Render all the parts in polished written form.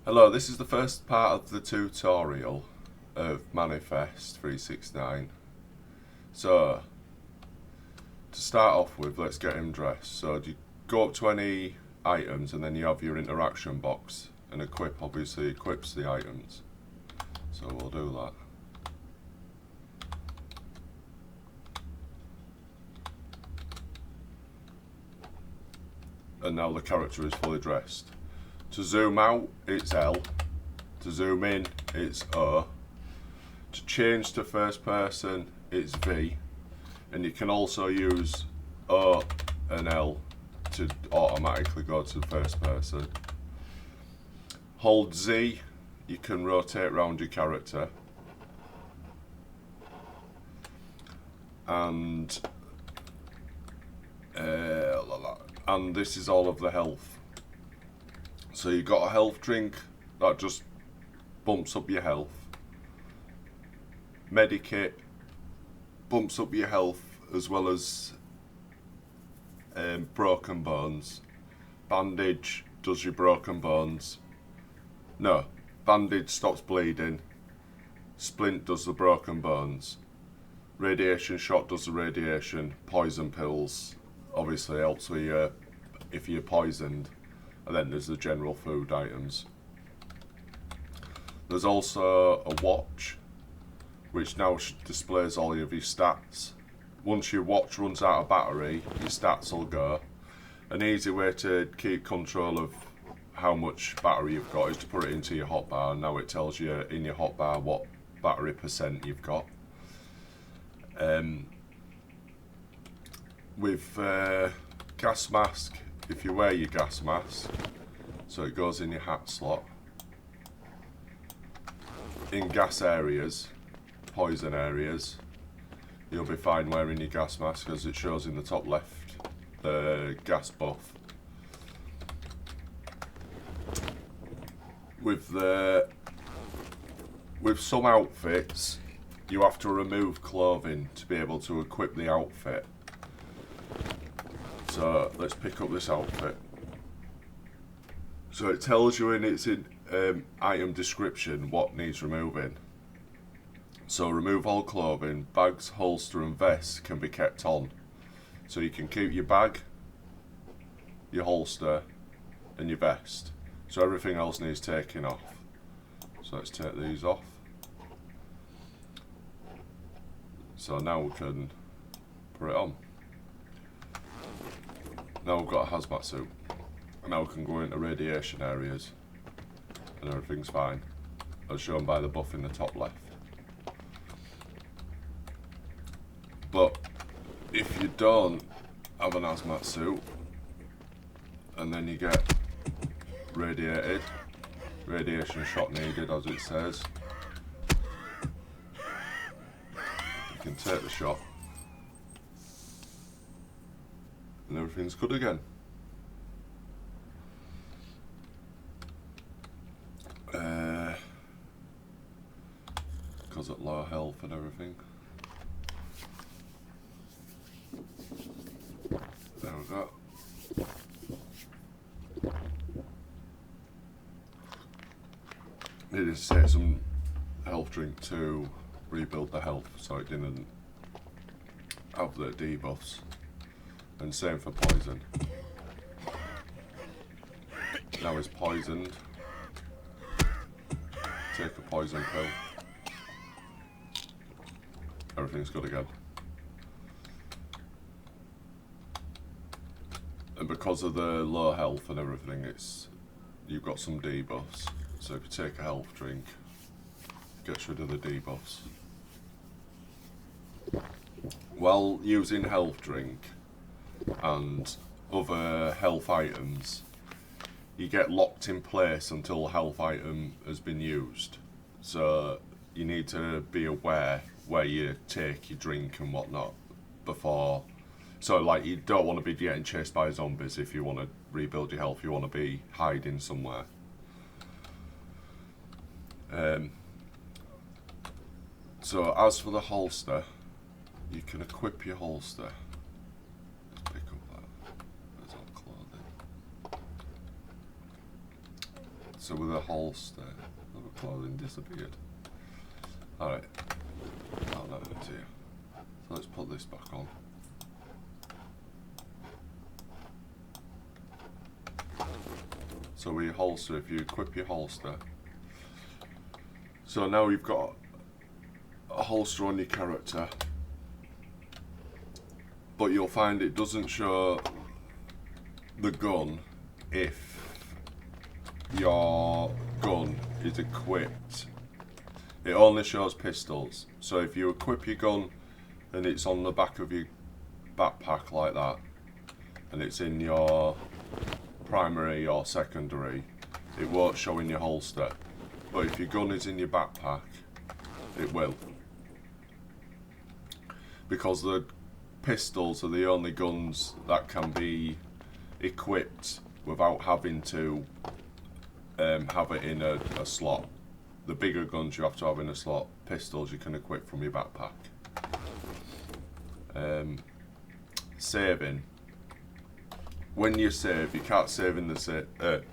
Hello, this is the first part of the tutorial of Manifest 369. So, to start off with, let's get him dressed. So, you go up to any items and then you have your interaction box, and equip obviously equips the items. So we'll do that. And now the character is fully dressed. To zoom out, it's L. To zoom in, it's O. To change to first person, it's V. And you can also use O and L to automatically go to first person. Hold Z, you can rotate around your character. And this is all of the health. So you've got a health drink that just bumps up your health. Medikit bumps up your health as well as broken bones. Bandage does your broken bones. No, bandage stops bleeding. Splint does the broken bones. Radiation shot does the radiation. Poison pills obviously helps with if you're poisoned. And then there's the general food items. There's also a watch, which now displays all of your stats. Once your watch runs out of battery, your stats will go. An easy way to keep control of how much battery you've got is to put it into your hotbar. Now it tells you in your hotbar what battery percent you've got. With gas mask, if you wear your gas mask, so it goes in your hat slot. In gas areas, poison areas, you'll be fine wearing your gas mask as it shows in the top left, the gas buff. With some outfits, you have to remove clothing to be able to equip the outfit. So let's pick up this outfit. So it tells you in its item description what needs removing. So remove all clothing, bags, holster and vests can be kept on. So you can keep your bag, your holster and your vest. So everything else needs taking off. So let's take these off. So now we can put it on. Now we've got a hazmat suit. And now we can go into radiation areas and everything's fine, as shown by the buff in the top left. But if you don't have an hazmat suit and then you get radiated, radiation shot needed as it says, you can take the shot and everything's good again. Because at low health and everything. There we go. Needed to take some health drink to rebuild the health so it didn't have the debuffs. And same for poison. Now he's poisoned. Take a poison pill. Everything's good again. And because of the low health and everything, you've got some debuffs. So if you take a health drink, it gets rid of the debuffs. While using health drink and other health items, you get locked in place until the health item has been used. So you need to be aware where you take your drink and whatnot before. So like you don't want to be getting chased by zombies if you want to rebuild your health. You want to be hiding somewhere. So as for the holster, you can equip your holster. Let's pick up that. There's all clothing. So with a holster, oh, the clothing disappeared. Alright, now it's here. So let's put this back on. So with your holster, if you equip your holster, so now you've got a holster on your character, but you'll find it doesn't show the gun if your gun is equipped. It only shows pistols. So if you equip your gun and it's on the back of your backpack like that, and it's in your primary or secondary, it won't show in your holster. But if your gun is in your backpack, it will. Because the pistols are the only guns that can be equipped without having to have it in a slot. The bigger guns you have to have in a slot. Pistols you can equip from your backpack. Saving. When you save, you can't save in the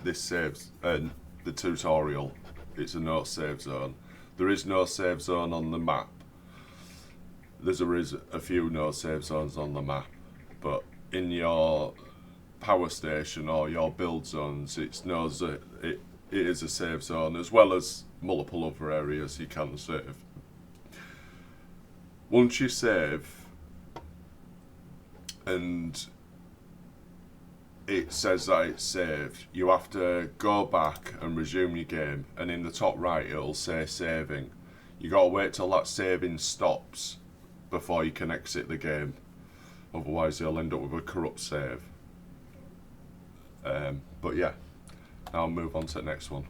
this saves the tutorial. It's a no save zone. There is no save zone on the map. There is a few no save zones on the map, but in your power station or your build zones, it knows that it is a save zone, as well as multiple other areas you can save. Once you save and it says that it's saved, you have to go back and resume your game, and in the top right it'll say saving. You gotta wait till that saving stops before you can exit the game, otherwise you'll end up with a corrupt save. But yeah, now I'll move on to the next one.